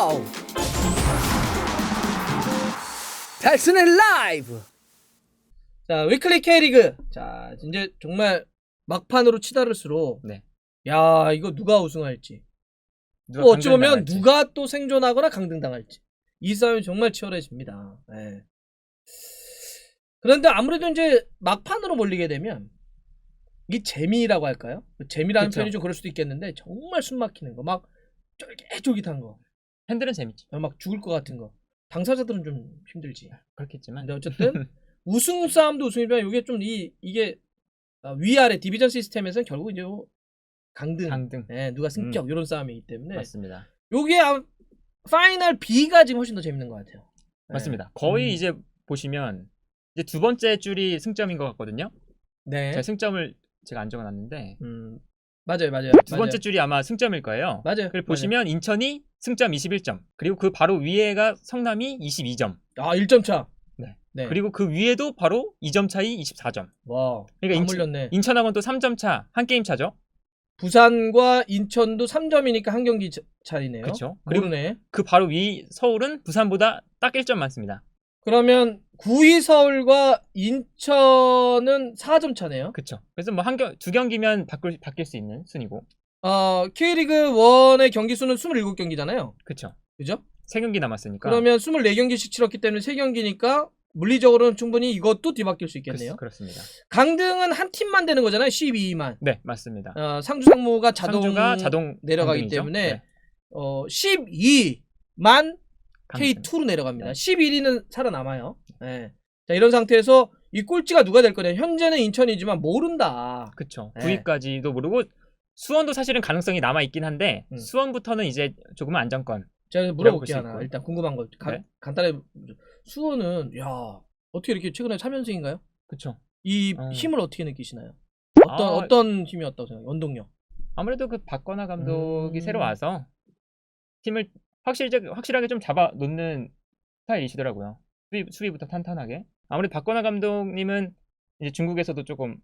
와우! 달순의 라이브! 자, 위클리 K리그. 자, 이제 정말 막판으로 치달을수록 네. 야, 이거 누가 우승할지. 누가 또 어찌 보면 강등당할지. 누가 또 생존하거나 강등당할지. 이 싸움이 정말 치열해집니다. 네. 그런데 아무래도 이제 막판으로 몰리게 되면 이 재미라고 할까요? 재미라는 그쵸. 표현이 좀 그럴 수도 있겠는데 정말 숨 막히는 거, 막 쫄깃쫄깃한 거, 팬들은 재밌지. 막 죽을 것 같은 거. 당사자들은 좀 힘들지. 그렇겠지만. 근데 어쨌든 우승 싸움도 우승이지만 이게 좀 이게 위아래 디비전 시스템에서는 결국 이제 강등. 네, 누가 승격 이런 싸움이기 때문에 맞습니다. 요게 파이널 B가 지금 훨씬 더 재밌는 것 같아요. 네. 맞습니다. 거의 이제 보시면 이제 두 번째 줄이 승점인 것 같거든요. 네. 제가 승점을 제가 안 적어놨는데 맞아요. 두 번째 줄이 아마 승점일 거예요. 맞아요. 그리고 보시면 인천이 승점 21점, 그리고 그 바로 위에가 성남이 22점. 아, 1점 차. 네. 그리고 그 위에도 바로 2점 차이 24점. 와, 그러니까 다 물렸네. 인천하고는 또 3점 차, 한 게임 차죠. 부산과 인천도 3점이니까 한 경기 차이네요. 그렇죠. 모르네. 그 바로 위 서울은 부산보다 딱 1점 많습니다. 그러면 9위 서울과 인천은 4점 차네요. 그렇죠. 그래서 뭐 두 경기면 바뀔 수 있는 순위고. K리그 1의 경기 수는 27경기잖아요. 그렇죠. 그죠? 3경기 남았으니까. 그러면 24경기씩 치렀기 때문에 3경기니까 물리적으로는 충분히 이것도 뒤바뀔 수 있겠네요. 그렇습니다. 강등은 한 팀만 되는 거잖아요. 12위만. 네, 맞습니다. 상주 상무가 상주가 자동 내려가기 강등이죠. 때문에 네. 12만 K2로 내려갑니다. 네. 11위는 살아남아요. 네. 자, 이런 상태에서 이 꼴찌가 누가 될 거냐. 현재는 인천이지만 모른다. 그렇죠. 네. 9위까지도 모르고 수원도 사실은 가능성이 남아 있긴 한데 수원부터는 이제 조금은 안정권. 제가 물어볼게요. 있고. 하나. 일단 궁금한 거 네. 간단하게. 수원은 어떻게 이렇게 최근에 3연승인가요? 그렇죠. 이 힘을 어떻게 느끼시나요? 어떤 힘이었다고 생각해요? 원동력. 아무래도 그 박건하 감독이 새로 와서 팀을 확실하게 좀 잡아 놓는 스타일이시더라고요. 수비부터 탄탄하게. 아무래도 박건하 감독님은 이제 중국에서도 조금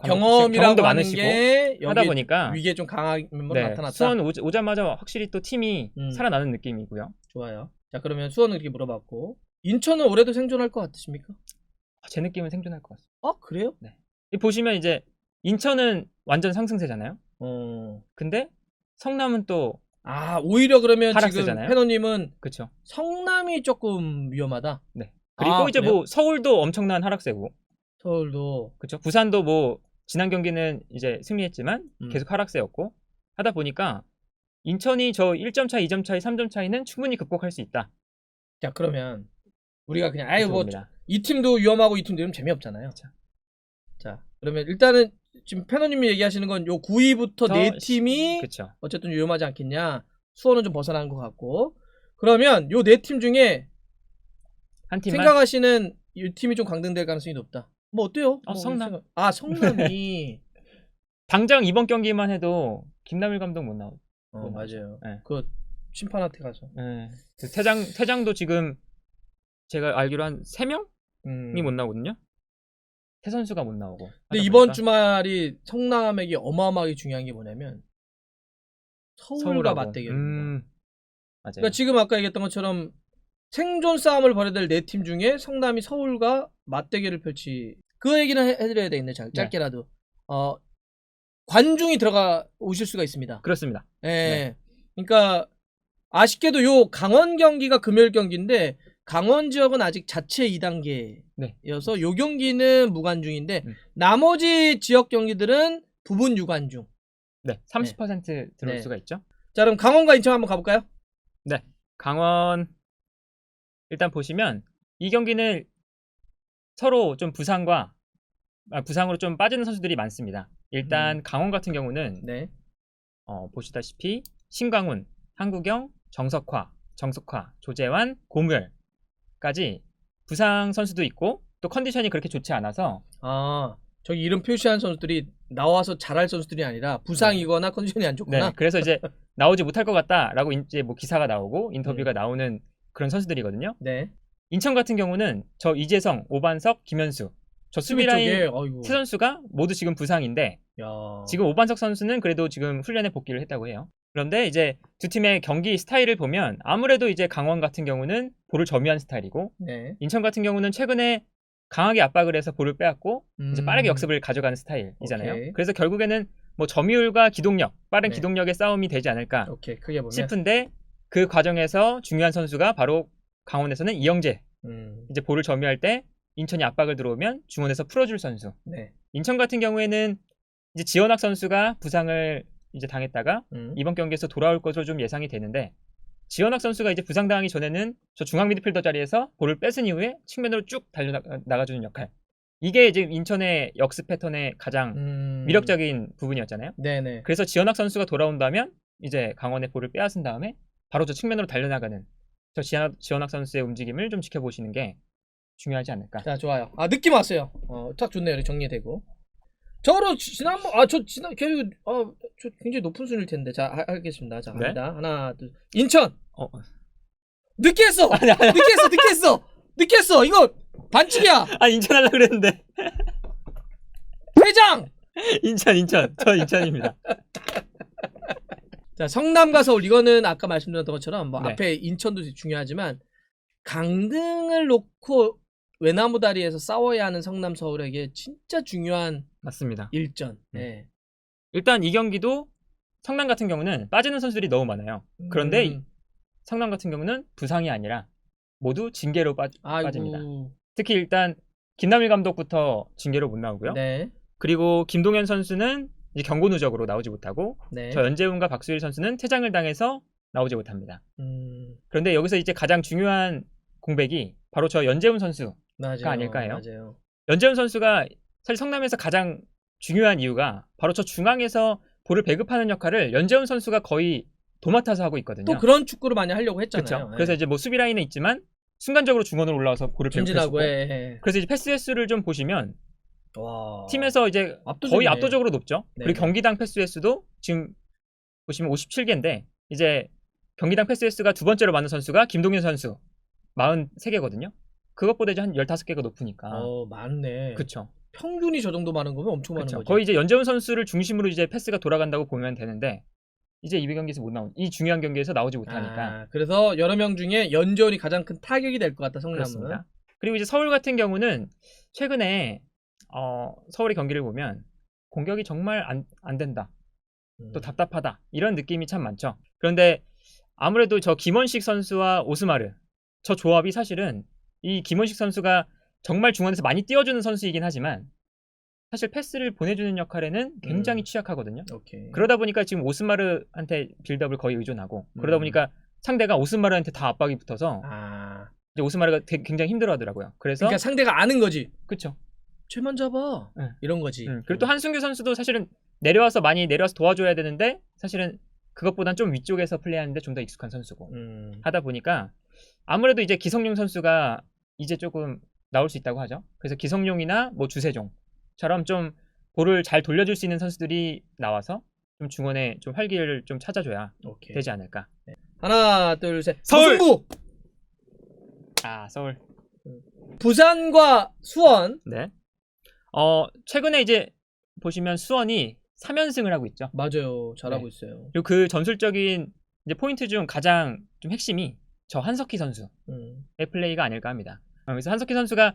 경험이라고 하는 많으시고 게 하다 보니까 위기에 좀 강한 면모로 나타났다. 수원 오자마자 확실히 또 팀이 살아나는 느낌이고요. 좋아요. 자, 그러면 수원은 이렇게 물어봤고, 인천은 올해도 생존할 것 같으십니까? 제 느낌은 생존할 것 같습니다. 아, 그래요? 네. 보시면 이제 인천은 완전 상승세잖아요. 근데 성남은 또 오히려 그러면 하락세잖아요. 지금 패너님은 그렇죠. 성남이 조금 위험하다. 네. 그리고 이제 그래요? 뭐 서울도 엄청난 하락세고. 서울도. 그렇죠. 부산도 뭐 지난 경기는 이제 승리했지만 계속 하락세였고 하다 보니까 인천이 저 1점 차이, 2점 차이, 3점 차이는 충분히 극복할 수 있다. 자, 그러면 우리가 그냥 이 팀도 위험하고 이 팀도 이러면 재미없잖아요. 그쵸. 자, 그러면 일단은 지금 패너님이 얘기하시는 건 요 9위부터 네 팀이 그쵸. 어쨌든 위험하지 않겠냐. 수원은 좀 벗어난 것 같고. 그러면 요 네 팀 중에 한 팀만 생각하시는 이 팀이 좀 강등될 가능성이 높다. 뭐 어때요? 성남. 성남이 당장 이번 경기만 해도 김남일 감독 못 나오죠. 맞아요. 네. 그 심판한테 가서. 네. 그 퇴장도 지금 제가 알기로 한 3명이 못 나오거든요. 태 선수가 못 나오고. 근데 이번 주말이 성남에게 어마어마하게 중요한 게 뭐냐면 서울과 맞대결입니다. 맞아요. 그러니까 지금 아까 얘기했던 것처럼 생존 싸움을 벌여야 될 네 팀 중에 성남이 서울과 맞대결을 그 얘기는 해드려야 되겠네. 짧게라도. 관중이 들어가 오실 수가 있습니다. 그렇습니다. 네. 그러니까 아쉽게도 요 강원 경기가 금요일 경기인데 강원 지역은 아직 자체 2단계여서 요 경기는 무관중인데 나머지 지역 경기들은 부분 유관중. 네, 30% 들어올 수가 있죠. 자, 그럼 강원과 인천 한번 가볼까요? 네, 강원 일단 보시면 이 경기는 서로 좀 부상으로 좀 빠지는 선수들이 많습니다. 일단 강원 같은 경우는 보시다시피 신광훈, 한국영, 정석화, 조재환, 고무열까지 부상 선수도 있고 또 컨디션이 그렇게 좋지 않아서 저기 이름 표시한 선수들이 나와서 잘할 선수들이 아니라 부상이거나 컨디션이 안 좋구나. 네, 그래서 이제 나오지 못할 것 같다라고 이제 뭐 기사가 나오고 인터뷰가 나오는 그런 선수들이거든요. 네. 인천 같은 경우는 저 이재성, 오반석, 김현수 저 수비라인 세 선수가 모두 지금 부상인데 지금 오반석 선수는 그래도 지금 훈련에 복귀를 했다고 해요. 그런데 이제 두 팀의 경기 스타일을 보면 아무래도 이제 강원 같은 경우는 볼을 점유한 스타일이고 네. 인천 같은 경우는 최근에 강하게 압박을 해서 볼을 빼앗고 이제 빠르게 역습을 가져가는 스타일이잖아요. 오케이. 그래서 결국에는 뭐 점유율과 기동력, 빠른 네. 기동력의 싸움이 되지 않을까 오케이. 크게 보면. 싶은데 그 과정에서 중요한 선수가 바로 강원에서는 이영재. 이제 볼을 점유할 때 인천이 압박을 들어오면 중원에서 풀어줄 선수. 네. 인천 같은 경우에는 이제 지원학 선수가 부상을 이제 당했다가 이번 경기에서 돌아올 것으로 좀 예상이 되는데 지원학 선수가 이제 부상당하기 전에는 저 중앙 미드필더 자리에서 볼을 뺏은 이후에 측면으로 쭉 달려나가주는 역할. 이게 이제 인천의 역습 패턴의 가장 위력적인 부분이었잖아요. 네네. 그래서 지원학 선수가 돌아온다면 이제 강원의 볼을 빼앗은 다음에 바로 저 측면으로 달려나가는 저 지원학 선수의 움직임을 좀 지켜보시는 게 중요하지 않을까. 자, 좋아요. 아, 느낌 왔어요. 딱 좋네요. 이렇게 정리되고. 저로 지난번 저 굉장히 높은 순위일 텐데. 자, 하겠습니다. 자, 네? 갑니다. 하나, 둘. 인천. 어. 늦게 했어. 늦게 했어. 이거 반칙이야. 아 인천 하려고 그랬는데. 회장. 인천. 저 인천입니다. 자, 성남과 서울 이거는 아까 말씀드렸던 것처럼 뭐 네. 앞에 인천도 중요하지만 강등을 놓고 외나무 다리에서 싸워야 하는 성남 서울에게 진짜 중요한 맞습니다. 일전. 네. 일단 이 경기도 성남 같은 경우는 빠지는 선수들이 너무 많아요. 그런데 성남 같은 경우는 부상이 아니라 모두 징계로 빠집니다. 특히 일단 김남일 감독부터 징계로 못 나오고요. 네. 그리고 김동현 선수는 이제 경고 누적으로 나오지 못하고 네. 저 연재훈과 박수일 선수는 퇴장을 당해서 나오지 못합니다. 그런데 여기서 이제 가장 중요한 공백이 바로 저 연재훈 선수가 아닐까요? 맞아요. 연재훈 선수가 사실 성남에서 가장 중요한 이유가 바로 저 중앙에서 볼을 배급하는 역할을 연재훈 선수가 거의 도맡아서 하고 있거든요. 또 그런 축구를 많이 하려고 했잖아요. 그렇죠. 그래서 이제 뭐 수비 라인에 있지만 순간적으로 중원으로 올라와서 볼을 배급해주고 그래서 이제 패스 횟수를 좀 보시면 와. 팀에서 이제 거의 압도적으로 높죠. 네. 그리고 경기당 패스 횟수도 지금 보시면 57개인데 이제 경기당 패스 횟수가 두 번째로 많은 선수가 김동현 선수 43개거든요. 그것보다 이제 한 15개가 높으니까. 많네. 그렇죠. 평균이 저 정도 많은 거면 엄청 많은 거죠. 거의 이제 연재훈 선수를 중심으로 이제 패스가 돌아간다고 보면 되는데 이제 이 경기에서 못 나온 이 중요한 경기에서 나오지 못하니까. 그래서 여러 명 중에 연재훈이 가장 큰 타격이 될 것 같다. 성남은. 그렇습니다. 그리고 이제 서울 같은 경우는 최근에 서울의 경기를 보면 공격이 정말 안 된다. 또 답답하다. 이런 느낌이 참 많죠. 그런데 아무래도 저 김원식 선수와 오스마르 저 조합이 사실은 이 김원식 선수가 정말 중원에서 많이 띄워주는 선수이긴 하지만 사실 패스를 보내주는 역할에는 굉장히 취약하거든요. 오케이. 그러다 보니까 지금 오스마르한테 빌드업을 거의 의존하고 그러다 보니까 상대가 오스마르한테 다 압박이 붙어서 이제 오스마르가 굉장히 힘들어하더라고요. 그러니까 상대가 아는 거지. 그렇죠. 쟤만 잡아. 이런 거지. 그리고 또 한승규 선수도 사실은 많이 내려와서 도와줘야 되는데 사실은 그것보단 좀 위쪽에서 플레이하는데 좀 더 익숙한 선수고 하다 보니까 아무래도 이제 기성용 선수가 이제 조금 나올 수 있다고 하죠. 그래서 기성용이나 뭐 주세종처럼 좀 볼을 잘 돌려줄 수 있는 선수들이 나와서 좀 중원에 좀 활기를 좀 찾아줘야 되지 않을까. 네. 하나, 둘, 셋. 서울! 무승부! 서울. 부산과 수원. 네. 최근에 이제 보시면 수원이 3연승을 하고 있죠. 맞아요. 잘하고 있어요. 그리고 그 전술적인 이제 포인트 중 가장 좀 핵심이 저 한석희 선수의 플레이가 아닐까 합니다. 그래서 한석희 선수가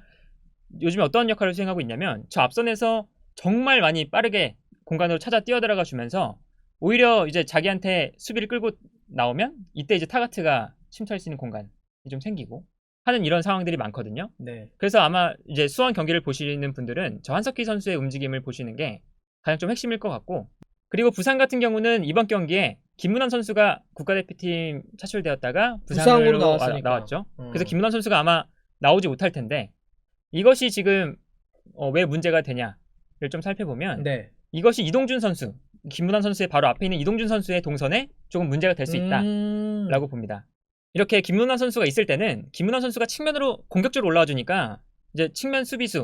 요즘에 어떤 역할을 수행하고 있냐면 저 앞선에서 정말 많이 빠르게 공간으로 찾아 뛰어들어가 주면서 오히려 이제 자기한테 수비를 끌고 나오면 이때 이제 타가트가 침투할 수 있는 공간이 좀 생기고 하는 이런 상황들이 많거든요. 네. 그래서 아마 이제 수원 경기를 보시는 분들은 저 한석희 선수의 움직임을 보시는 게 가장 좀 핵심일 것 같고 그리고 부산 같은 경우는 이번 경기에 김문환 선수가 국가대표팀 차출되었다가 부상으로 나왔죠. 그래서 김문환 선수가 아마 나오지 못할 텐데 이것이 지금 왜 문제가 되냐를 좀 살펴보면 이것이 이동준 선수, 김문환 선수의 바로 앞에 있는 이동준 선수의 동선에 조금 문제가 될 수 있다라고 봅니다. 이렇게 김문환 선수가 있을 때는 김문환 선수가 측면으로 공격적으로 올라와 주니까 이제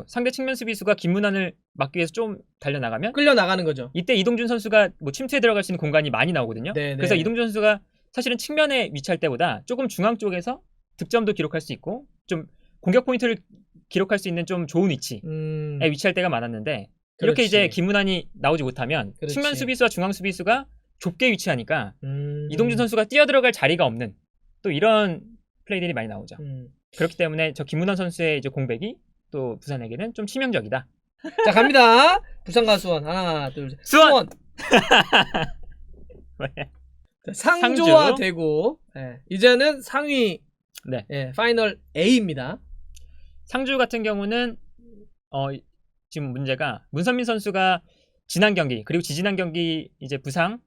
상대 측면 수비수가 김문환을 막기 위해서 좀 달려나가면 끌려 나가는 거죠. 이때 이동준 선수가 뭐 침투에 들어갈 수 있는 공간이 많이 나오거든요. 그래서 이동준 선수가 사실은 측면에 위치할 때보다 조금 중앙 쪽에서 득점도 기록할 수 있고 좀 공격 포인트를 기록할 수 있는 좀 좋은 위치에 위치할 때가 많았는데 이렇게 이제 김문환이 나오지 못하면 측면 수비수와 중앙 수비수가 좁게 위치하니까 이동준 선수가 뛰어들어갈 자리가 없는 또 이런 플레이들이 많이 나오죠. 그렇기 때문에 저 김문환 선수의 이제 공백이 또 부산에게는 좀 치명적이다. 자, 갑니다. 부산과 수원. 하나, 둘, 셋. 수원! 자, 상조와 상주. 대구. 예, 이제는 상위 네. 예, 파이널 A입니다. 상주 같은 경우는 지금 문제가 문선민 선수가 지난 경기 그리고 지지난 경기 이제 부상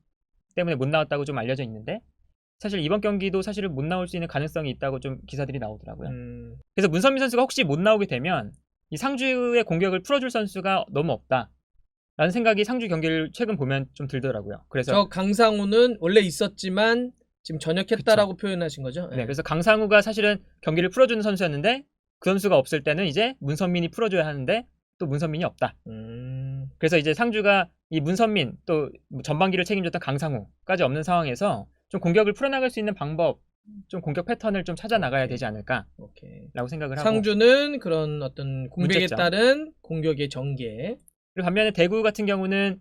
때문에 못 나왔다고 좀 알려져 있는데 사실 이번 경기도 사실은 못 나올 수 있는 가능성이 있다고 좀 기사들이 나오더라고요. 그래서 문선민 선수가 혹시 못 나오게 되면 이 상주의 공격을 풀어줄 선수가 너무 없다라는 생각이 상주 경기를 최근 보면 좀 들더라고요. 그래서 저 강상우는 원래 있었지만 지금 전역했다라고 표현하신 거죠? 네, 그래서 강상우가 사실은 경기를 풀어주는 선수였는데 그 선수가 없을 때는 이제 문선민이 풀어줘야 하는데 또 문선민이 없다. 그래서 이제 상주가 이 문선민 또 전반기를 책임졌던 강상우까지 없는 상황에서 좀 공격을 풀어나갈 수 있는 방법, 좀 공격 패턴을 좀 찾아 나가야 되지 않을까라고 생각을 하고. 상주는 그런 어떤 공백에 문제점. 따른 공격의 전개. 그리고 반면에 대구 같은 경우는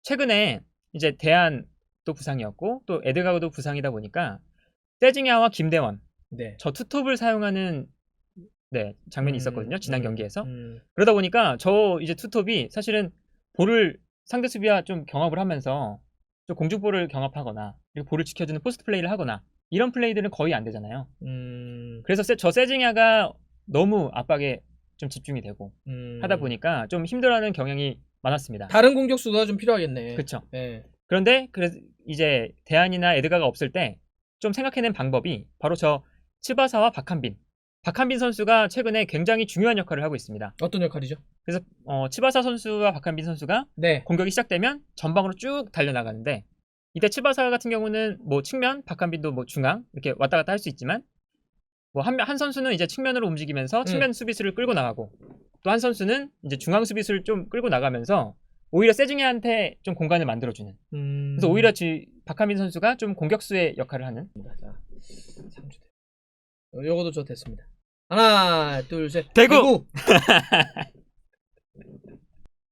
최근에 이제 대안도 부상이었고 또 에드가도 부상이다 보니까 세징야와 김대원 네. 저 투톱을 사용하는 장면이 있었거든요. 지난 경기에서. 그러다 보니까 저 이제 투톱이 사실은 볼을 상대 수비와 좀 경합을 하면서 좀 공중볼을 경합하거나 그리고 볼을 지켜주는 포스트 플레이를 하거나 이런 플레이들은 거의 안 되잖아요. 그래서 저 세징야가 너무 압박에 좀 집중이 되고 하다 보니까 좀 힘들어하는 경향이 많았습니다. 다른 공격수가 좀 필요하겠네. 그렇죠. 네. 그런데 이제 대안이나 에드가가 없을 때 좀 생각해낸 방법이 바로 저 츠바사와 박한빈 선수가 최근에 굉장히 중요한 역할을 하고 있습니다. 어떤 역할이죠? 그래서 츠바사 선수와 박한빈 선수가 네. 공격이 시작되면 전방으로 쭉 달려나가는데 이때 츠바사 같은 경우는 뭐 측면, 박한빈도 뭐 중앙 이렇게 왔다 갔다 할 수 있지만 뭐 한 선수는 이제 측면으로 움직이면서 측면 수비수를 끌고 나가고 또 한 선수는 이제 중앙 수비수를 좀 끌고 나가면서 오히려 세징야한테 좀 공간을 만들어주는. 그래서 오히려 박한빈 선수가 좀 공격수의 역할을 하는. 요거도 저 됐습니다. 하나, 둘, 셋. 대구!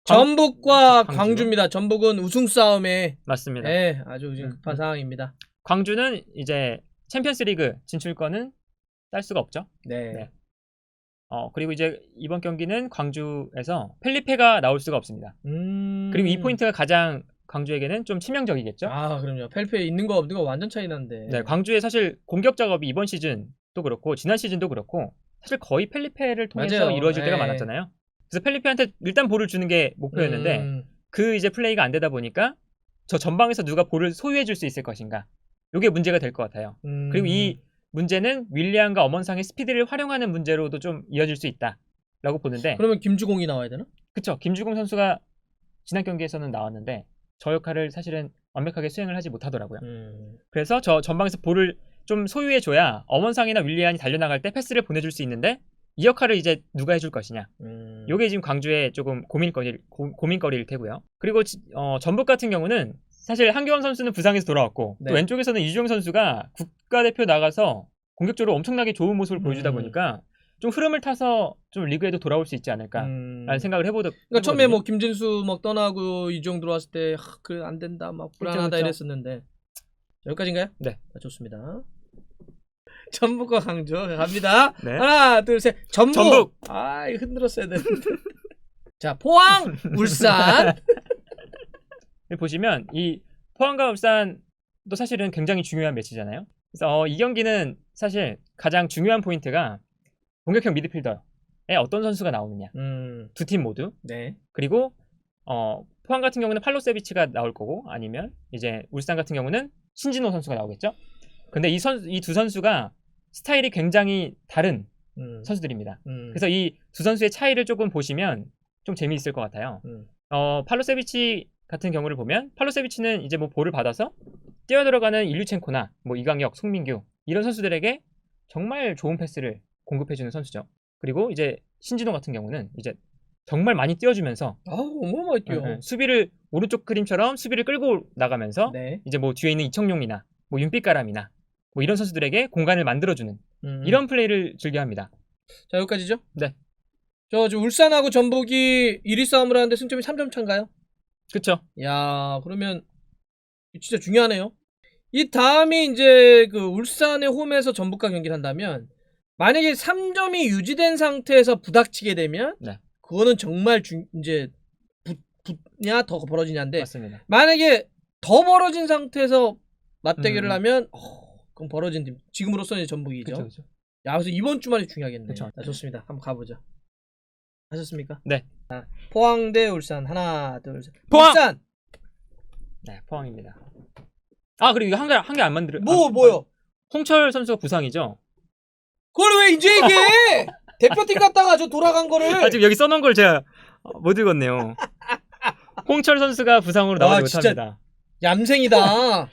전북과 광주입니다. 전북은 우승 싸움에 맞습니다. 네, 아주 지금 급한 상황입니다. 광주는 이제 챔피언스리그 진출권은 딸 수가 없죠. 네. 그리고 이제 이번 경기는 광주에서 펠리페가 나올 수가 없습니다. 그리고 이 포인트가 가장 광주에게는 좀 치명적이겠죠. 아, 그럼요. 펠리페 있는 거 없는 거 완전 차이 나는데. 네, 광주의 사실 공격 작업이 이번 시즌도 그렇고 지난 시즌도 그렇고 사실 거의 펠리페를 통해서 맞아요. 이루어질 때가 많았잖아요. 그래서 펠리페한테 일단 볼을 주는 게 목표였는데 그 이제 플레이가 안 되다 보니까 저 전방에서 누가 볼을 소유해 줄 수 있을 것인가. 이게 문제가 될 것 같아요. 그리고 이 문제는 윌리안과 엄원상의 스피드를 활용하는 문제로도 좀 이어질 수 있다라고 보는데. 그러면 김주공이 나와야 되나? 그렇죠. 김주공 선수가 지난 경기에서는 나왔는데 저 역할을 사실은 완벽하게 수행을 하지 못하더라고요. 그래서 저 전방에서 볼을 좀 소유해줘야 엄원상이나 윌리안이 달려나갈 때 패스를 보내줄 수 있는데 이 역할을 이제 누가 해줄 것이냐. 이게 지금 광주의 조금 고민거리일 테고요. 그리고 전북 같은 경우는 사실 한교원 선수는 부상에서 돌아왔고 또 왼쪽에서는 이주영 선수가 국가대표 나가서 공격적으로 엄청나게 좋은 모습을 보여주다 보니까 좀 흐름을 타서 좀 리그에도 돌아올 수 있지 않을까라는 생각을 해보거든요. 그러니까 처음에 뭐 김진수 막 떠나고 이주영 들어왔을 때 그 안 된다 막 불안하다 그렇죠. 이랬었는데 여기까지인가요? 네. 좋습니다. 전북과 광주 갑니다. 네. 하나, 둘, 셋. 전북. 아, 흔들었어야 되는데. 자, 포항, 울산. 보시면 이 포항과 울산도 사실은 굉장히 중요한 매치잖아요. 그래서 이 경기는 사실 가장 중요한 포인트가 공격형 미드필더에 어떤 선수가 나오느냐. 두 팀 모두. 네. 그리고 포항 같은 경우는 팔로세비치가 나올 거고 아니면 이제 울산 같은 경우는 신진호 선수가 나오겠죠. 근데 이 두 선수가 스타일이 굉장히 다른 선수들입니다. 그래서 이 두 선수의 차이를 조금 보시면 좀 재미있을 것 같아요. 팔로세비치 같은 경우를 보면 팔로세비치는 이제 뭐 볼을 받아서 뛰어들어가는 일류첸코나 뭐 이강혁, 송민규 이런 선수들에게 정말 좋은 패스를 공급해주는 선수죠. 그리고 이제 신진호 같은 경우는 이제 정말 많이 뛰어주면서 어마어마하게 뛰어. 수비를 오른쪽 그림처럼 수비를 끌고 나가면서 이제 뭐 뒤에 있는 이청용이나 뭐 윤빛가람이나 뭐 이런 선수들에게 공간을 만들어주는 이런 플레이를 즐겨합니다. 자, 여기까지죠? 네. 지금 울산하고 전북이 1위 싸움을 하는데 승점이 3점 차인가요? 그렇죠. 야, 그러면 진짜 중요하네요. 이 다음이 이제 그 울산의 홈에서 전북과 경기를 한다면 만약에 3점이 유지된 상태에서 부닥치게 되면 네. 그거는 정말 이제 붙냐 더 벌어지냐인데 맞습니다. 만약에 더 벌어진 상태에서 맞대결을 하면 그럼 벌어진 팀 지금으로서는 전북이죠. 그쵸. 야, 그래서 이번 주말이 중요하겠네. 그쵸. 자, 좋습니다. 한번 가보죠. 하셨습니까? 네. 자, 포항 대 울산 하나 둘 셋. 포항! 울산. 네, 포항입니다. 아, 그리고 이거 한 개 안 만들어. 뭐요? 홍철 선수가 부상이죠? 그걸 왜 이제 얘기해? 대표팀 갔다가 저 돌아간 거를. 아, 지금 여기 써놓은 걸 제가 못 읽었네요. 홍철 선수가 부상으로 나오지 진짜 못합니다. 얌생이다.